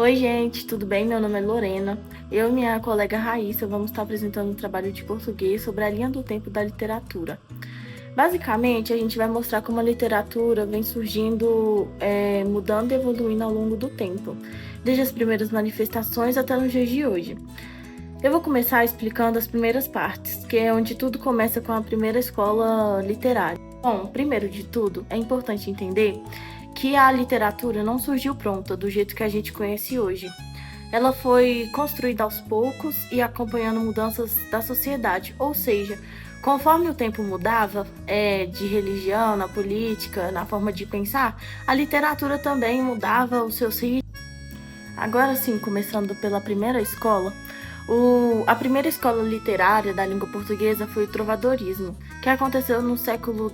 Oi, gente, tudo bem? Meu nome é Lorena. Eu e minha colega Raíssa vamos estar apresentando um trabalho de português sobre a linha do tempo da literatura. Basicamente, a gente vai mostrar como a literatura vem surgindo, mudando e evoluindo ao longo do tempo, desde as primeiras manifestações até nos dias de hoje. Eu vou começar explicando as primeiras partes, que é onde tudo começa com a primeira escola literária. Bom, primeiro de tudo, é importante entender que a literatura não surgiu pronta do jeito que a gente conhece hoje. Ela foi construída aos poucos e acompanhando mudanças da sociedade, ou seja, conforme o tempo mudava, de religião, na política, na forma de pensar, a literatura também mudava o seu ritmo. Agora sim, começando pela primeira escola, a primeira escola literária da língua portuguesa foi o trovadorismo, que aconteceu no século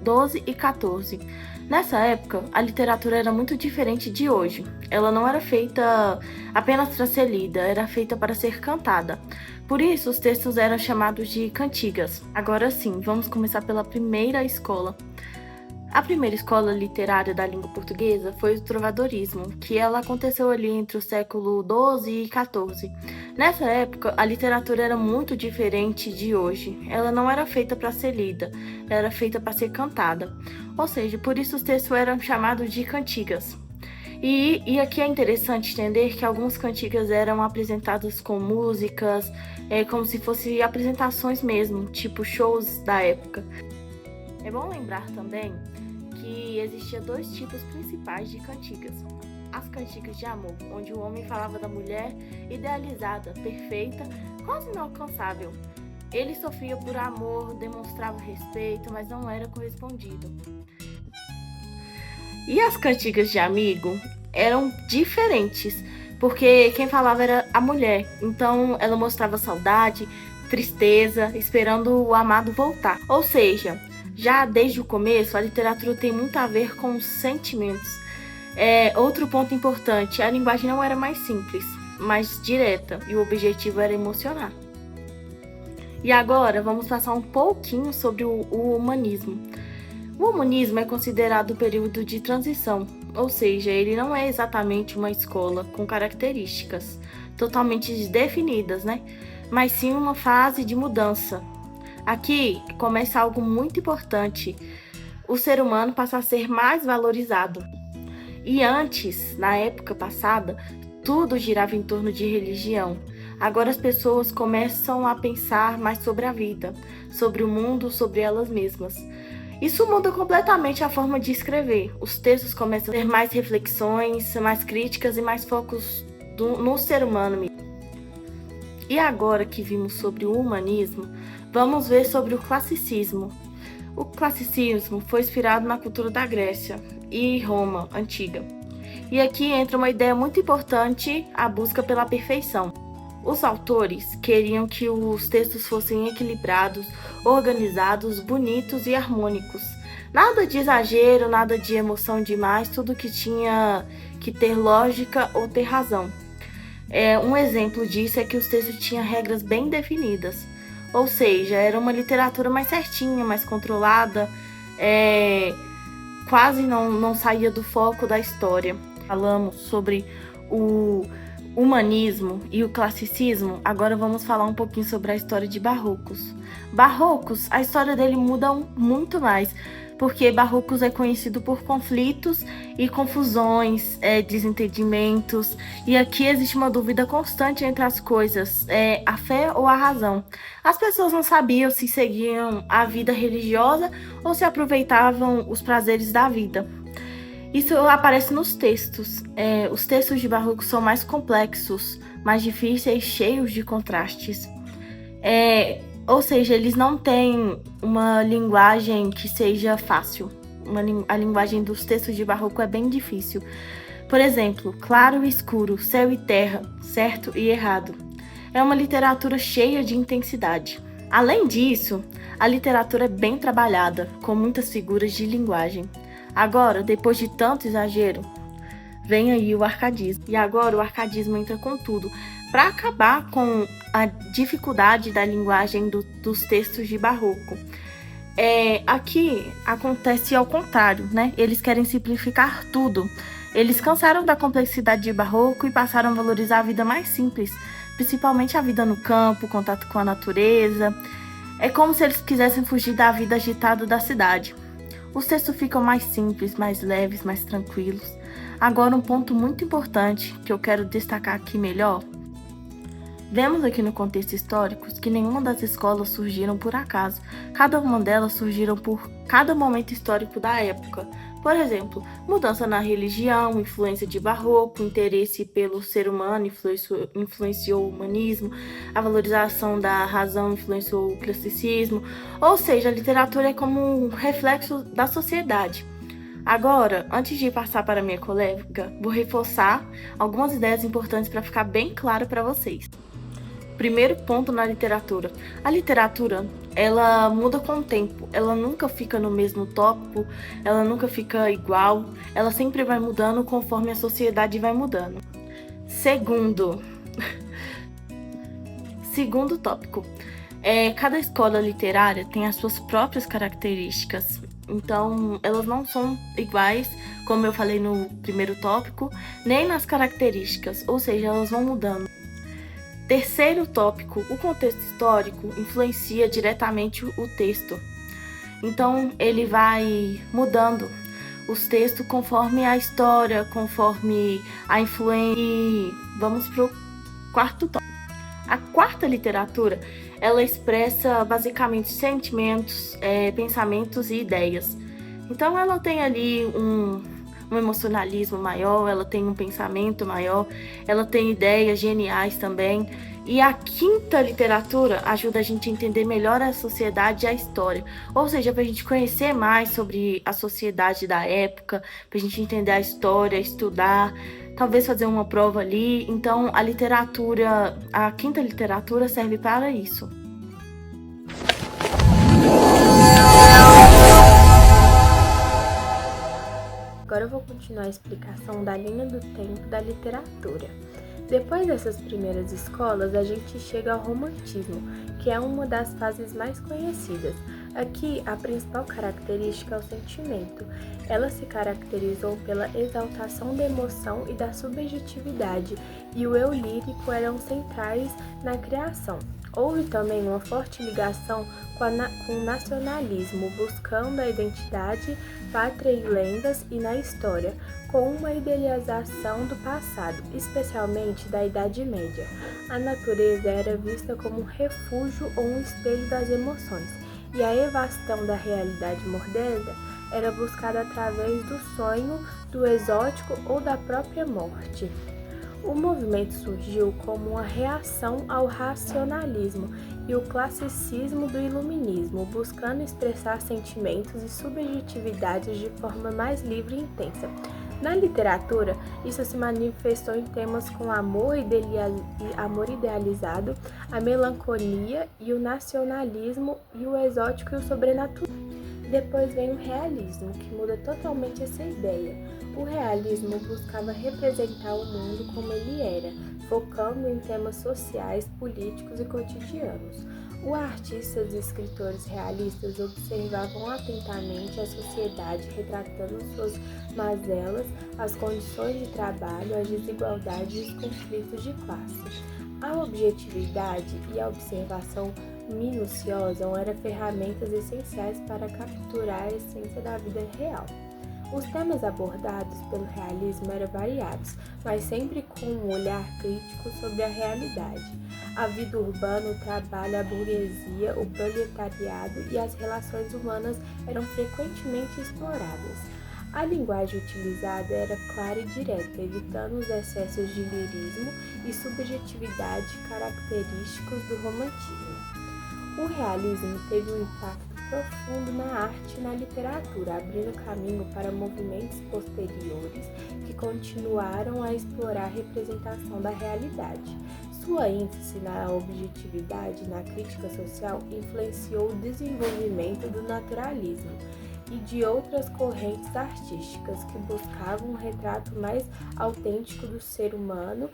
XII e XIV. Nessa época, a literatura era muito diferente de hoje. Ela não era feita apenas para ser lida, era feita para ser cantada. Por isso, os textos eram chamados de cantigas. Agora sim, vamos começar pela primeira escola. A primeira escola literária da língua portuguesa foi o trovadorismo, que ela aconteceu ali entre o século XII e XIV. Nessa época, a literatura era muito diferente de hoje. Ela não era feita para ser lida, era feita para ser cantada. Ou seja, por isso os textos eram chamados de cantigas. E aqui é interessante entender que algumas cantigas eram apresentadas com músicas, como se fossem apresentações mesmo, tipo shows da época. É bom lembrar também que existia dois tipos principais de cantigas. As cantigas de amor, onde o homem falava da mulher idealizada, perfeita, quase inalcançável. Ele sofria por amor, demonstrava respeito, mas não era correspondido. E as cantigas de amigo eram diferentes, porque quem falava era a mulher, então ela mostrava saudade, tristeza, esperando o amado voltar. Ou seja, já desde o começo, a literatura tem muito a ver com os sentimentos. Outro ponto importante, a linguagem não era mais simples, mais direta, e o objetivo era emocionar. E agora, vamos passar um pouquinho sobre o humanismo. O humanismo é considerado o período de transição, ou seja, ele não é exatamente uma escola com características totalmente definidas, né? Mas sim uma fase de mudança. Aqui começa algo muito importante. O ser humano passa a ser mais valorizado. E antes, na época passada, tudo girava em torno de religião. Agora as pessoas começam a pensar mais sobre a vida, sobre o mundo, sobre elas mesmas. Isso muda completamente a forma de escrever. Os textos começam a ter mais reflexões, mais críticas e mais focos no ser humano mesmo. E agora que vimos sobre o humanismo, vamos ver sobre o classicismo. O classicismo foi inspirado na cultura da Grécia e Roma antiga. E aqui entra uma ideia muito importante, a busca pela perfeição. Os autores queriam que os textos fossem equilibrados, organizados, bonitos e harmônicos. Nada de exagero, nada de emoção demais, tudo que tinha que ter lógica ou ter razão. Um exemplo disso é que os textos tinham regras bem definidas. Ou seja, era uma literatura mais certinha, mais controlada, quase não saía do foco da história. Falamos sobre o humanismo e o classicismo, agora vamos falar um pouquinho sobre a história de Barrocos. Barrocos, a história dele muda muito mais, porque Barrocos é conhecido por conflitos e confusões, desentendimentos, e aqui existe uma dúvida constante entre as coisas, a fé ou a razão. As pessoas não sabiam se seguiam a vida religiosa ou se aproveitavam os prazeres da vida. Isso aparece nos textos. Os textos de Barrocos são mais complexos, mais difíceis, cheios de contrastes. Ou seja, eles não têm uma linguagem que seja fácil. A linguagem dos textos de Barroco é bem difícil. Por exemplo, claro e escuro, céu e terra, certo e errado. É uma literatura cheia de intensidade. Além disso, a literatura é bem trabalhada, com muitas figuras de linguagem. Agora, depois de tanto exagero, vem aí o arcadismo. E agora o arcadismo entra com tudo, para acabar com a dificuldade da linguagem dos textos de Barroco. Aqui acontece ao contrário, né? Eles querem simplificar tudo. Eles cansaram da complexidade de barroco e passaram a valorizar a vida mais simples, principalmente a vida no campo, o contato com a natureza. É como se eles quisessem fugir da vida agitada da cidade. Os textos ficam mais simples, mais leves, mais tranquilos. Agora, um ponto muito importante que eu quero destacar aqui melhor. Vemos aqui no contexto histórico que nenhuma das escolas surgiram por acaso. Cada uma delas surgiram por cada momento histórico da época. Por exemplo, mudança na religião, influência de barroco, interesse pelo ser humano influenciou o humanismo, a valorização da razão influenciou o classicismo, ou seja, a literatura é como um reflexo da sociedade. Agora, antes de passar para minha colega, vou reforçar algumas ideias importantes para ficar bem claro para vocês. Primeiro ponto na literatura. A literatura, ela muda com o tempo. Ela nunca fica no mesmo tópico, ela nunca fica igual. Ela sempre vai mudando conforme a sociedade vai mudando. Segundo tópico. Cada escola literária tem as suas próprias características. Então, elas não são iguais, como eu falei no primeiro tópico, nem nas características, ou seja, elas vão mudando. Terceiro tópico, o contexto histórico influencia diretamente o texto. Então, ele vai mudando os textos conforme a história, conforme a influência. E vamos para o quarto tópico. A quarta literatura, ela expressa basicamente sentimentos, pensamentos e ideias. Então, ela tem ali um emocionalismo maior, ela tem um pensamento maior, ela tem ideias geniais também. E a quinta literatura ajuda a gente a entender melhor a sociedade e a história. Ou seja, para a gente conhecer mais sobre a sociedade da época, para a gente entender a história, estudar, talvez fazer uma prova ali. Então, a quinta literatura serve para isso. Agora eu vou continuar a explicação da linha do tempo da literatura. Depois dessas primeiras escolas, a gente chega ao romantismo, que é uma das fases mais conhecidas. Aqui, a principal característica é o sentimento. Ela se caracterizou pela exaltação da emoção e da subjetividade, e o eu lírico eram centrais na criação. Houve também uma forte ligação com o nacionalismo, buscando a identidade, pátria e lendas e na história, com uma idealização do passado, especialmente da Idade Média. A natureza era vista como um refúgio ou um espelho das emoções, e a evasão da realidade moderna era buscada através do sonho, do exótico ou da própria morte. O movimento surgiu como uma reação ao racionalismo e o classicismo do iluminismo, buscando expressar sentimentos e subjetividades de forma mais livre e intensa. Na literatura, isso se manifestou em temas como amor idealizado, a melancolia e o nacionalismo e o exótico e o sobrenatural. Depois vem o realismo, que muda totalmente essa ideia. O realismo buscava representar o mundo como ele era, focando em temas sociais, políticos e cotidianos. Os artistas e escritores realistas observavam atentamente a sociedade, retratando suas mazelas, as condições de trabalho, as desigualdades e os conflitos de classe. A objetividade e a observação minuciosa eram ferramentas essenciais para capturar a essência da vida real. Os temas abordados pelo realismo eram variados, mas sempre com um olhar crítico sobre a realidade. A vida urbana, o trabalho, a burguesia, o proletariado e as relações humanas eram frequentemente exploradas. A linguagem utilizada era clara e direta, evitando os excessos de lirismo e subjetividade característicos do romantismo. O realismo teve um impacto profundo na arte e na literatura, abrindo caminho para movimentos posteriores que continuaram a explorar a representação da realidade. Sua ênfase na objetividade e na crítica social influenciou o desenvolvimento do naturalismo e de outras correntes artísticas que buscavam um retrato mais autêntico do ser humano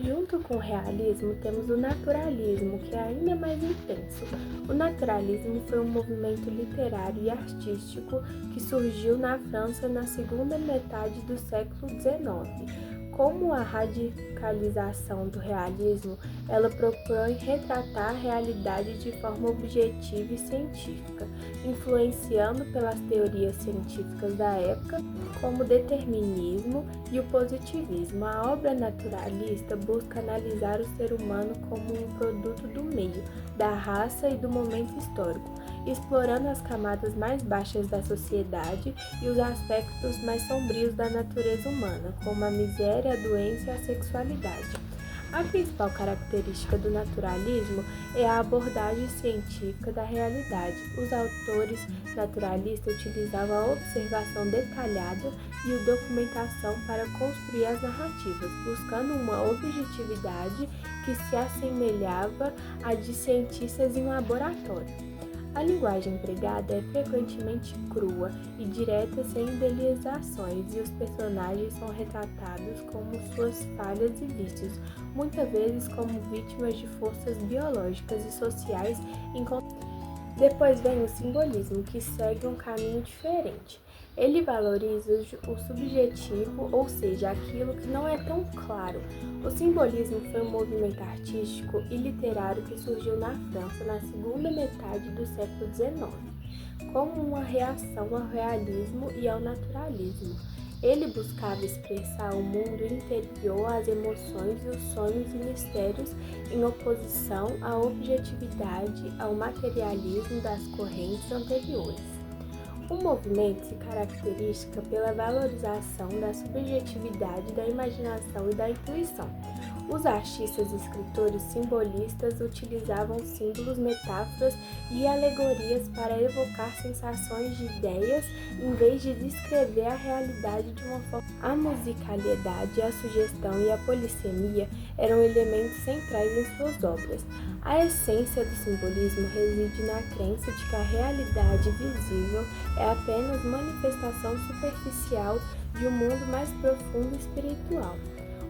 Junto com o realismo, temos o naturalismo, que é ainda mais intenso. O naturalismo foi um movimento literário e artístico que surgiu na França na segunda metade do século XIX. Como a radicalização do realismo, ela propõe retratar a realidade de forma objetiva e científica, influenciando pelas teorias científicas da época, como o determinismo e o positivismo. A obra naturalista busca analisar o ser humano como um produto do meio, da raça e do momento histórico, explorando as camadas mais baixas da sociedade e os aspectos mais sombrios da natureza humana, como a miséria, a doença e a sexualidade. A principal característica do naturalismo é a abordagem científica da realidade. Os autores naturalistas utilizavam a observação detalhada e a documentação para construir as narrativas, buscando uma objetividade que se assemelhava à de cientistas em um laboratório. A linguagem empregada é frequentemente crua e direta, sem idealizações, e os personagens são retratados como suas falhas e vícios, muitas vezes como vítimas de forças biológicas e sociais. Depois vem o simbolismo, que segue um caminho diferente. Ele valoriza o subjetivo, ou seja, aquilo que não é tão claro. O simbolismo foi um movimento artístico e literário que surgiu na França na segunda metade do século XIX, como uma reação ao realismo e ao naturalismo. Ele buscava expressar o mundo interior, as emoções e os sonhos e mistérios, em oposição à objetividade, ao materialismo das correntes anteriores. O movimento se caracteriza pela valorização da subjetividade, da imaginação e da intuição. Os artistas e escritores simbolistas utilizavam símbolos, metáforas e alegorias para evocar sensações de ideias, em vez de descrever a realidade de uma forma. A musicalidade, a sugestão e a polissemia eram elementos centrais em suas obras. A essência do simbolismo reside na crença de que a realidade visível é apenas manifestação superficial de um mundo mais profundo e espiritual.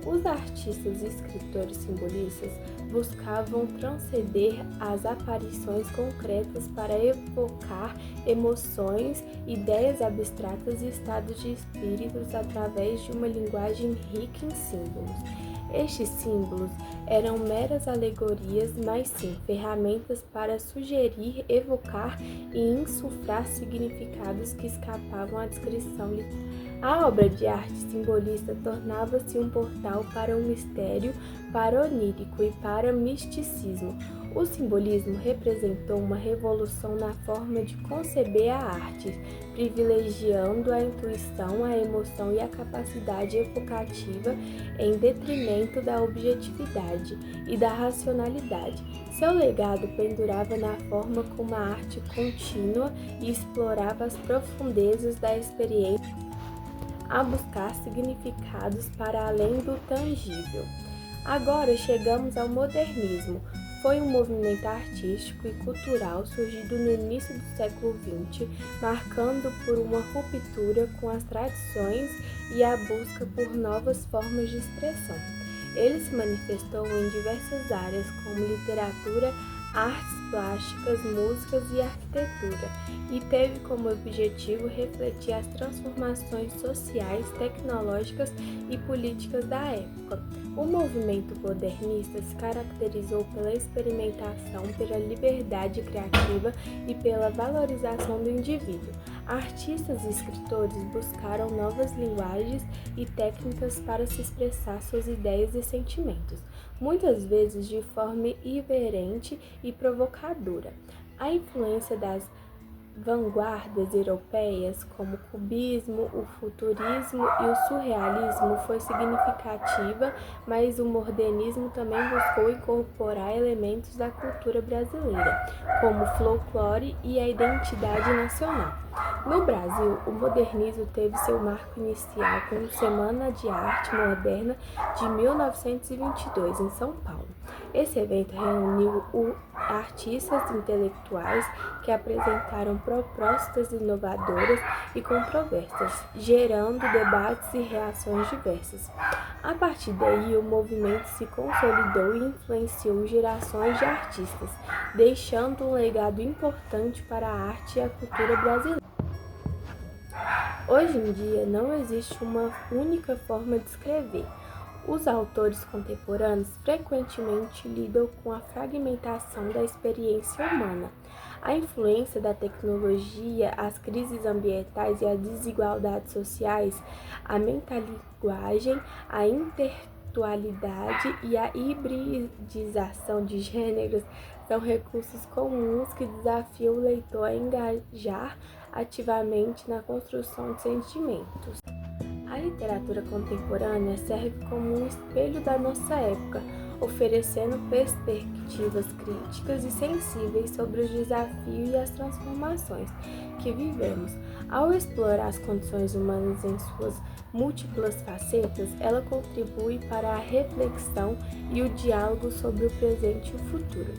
Os artistas e escritores simbolistas buscavam transcender as aparições concretas para evocar emoções, ideias abstratas e estados de espíritos através de uma linguagem rica em símbolos. Estes símbolos eram meras alegorias, mas sim ferramentas para sugerir, evocar e insuflar significados que escapavam à descrição literária. A obra de arte simbolista tornava-se um portal para o mistério, para o onírico e para o misticismo. O simbolismo representou uma revolução na forma de conceber a arte, privilegiando a intuição, a emoção e a capacidade evocativa em detrimento da objetividade e da racionalidade. Seu legado pendurava na forma como a arte contínua e explorava as profundezas da experiência, a buscar significados para além do tangível. Agora chegamos ao modernismo. Foi um movimento artístico e cultural surgido no início do século XX, marcando por uma ruptura com as tradições e a busca por novas formas de expressão. Ele se manifestou em diversas áreas, como literatura, artes plásticas, músicas e arquitetura, e teve como objetivo refletir as transformações sociais, tecnológicas e políticas da época. O movimento modernista se caracterizou pela experimentação, pela liberdade criativa e pela valorização do indivíduo. Artistas e escritores buscaram novas linguagens e técnicas para se expressar suas ideias e sentimentos, muitas vezes de forma irreverente e provocadora. A influência das vanguardas europeias, como o cubismo, o futurismo e o surrealismo, foi significativa, mas o modernismo também buscou incorporar elementos da cultura brasileira, como o folclore e a identidade nacional. No Brasil, o modernismo teve seu marco inicial com a Semana de Arte Moderna de 1922, em São Paulo. Esse evento reuniu artistas intelectuais que apresentaram propostas inovadoras e controversas, gerando debates e reações diversas. A partir daí, o movimento se consolidou e influenciou gerações de artistas, deixando um legado importante para a arte e a cultura brasileira. Hoje em dia, não existe uma única forma de escrever. Os autores contemporâneos frequentemente lidam com a fragmentação da experiência humana. A influência da tecnologia, as crises ambientais e as desigualdades sociais, a metalinguagem, a intertextualidade e a hibridização de gêneros são recursos comuns que desafiam o leitor a engajar ativamente na construção de sentimentos. A literatura contemporânea serve como um espelho da nossa época, oferecendo perspectivas críticas e sensíveis sobre os desafios e as transformações que vivemos. Ao explorar as condições humanas em suas múltiplas facetas, ela contribui para a reflexão e o diálogo sobre o presente e o futuro.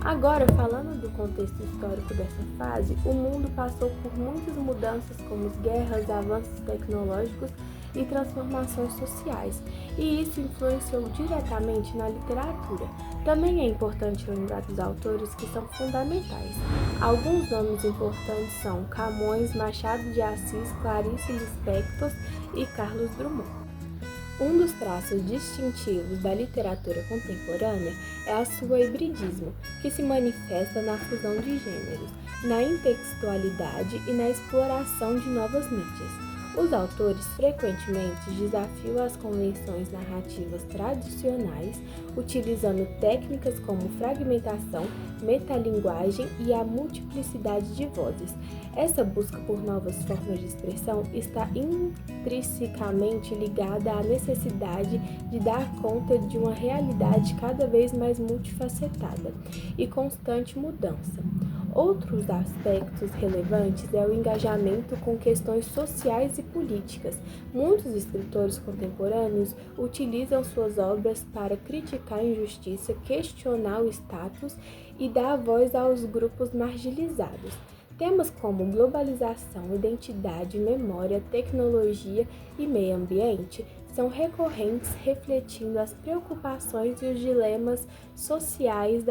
Agora, falando do contexto histórico dessa fase, o mundo passou por muitas mudanças como guerras, avanços tecnológicos e transformações sociais, e isso influenciou diretamente na literatura. Também é importante lembrar dos autores que são fundamentais. Alguns nomes importantes são Camões, Machado de Assis, Clarice Lispector e Carlos Drummond. Um dos traços distintivos da literatura contemporânea é a sua hibridismo, que se manifesta na fusão de gêneros, na intertextualidade e na exploração de novas mídias. Os autores frequentemente desafiam as convenções narrativas tradicionais, utilizando técnicas como fragmentação, metalinguagem e a multiplicidade de vozes. Essa busca por novas formas de expressão está intrinsecamente ligada à necessidade de dar conta de uma realidade cada vez mais multifacetada e constante mudança. Outros aspectos relevantes é o engajamento com questões sociais e políticas. Muitos escritores contemporâneos utilizam suas obras para criticar a injustiça, questionar o status e dar voz aos grupos marginalizados. Temas como globalização, identidade, memória, tecnologia e meio ambiente são recorrentes, refletindo as preocupações e os dilemas sociais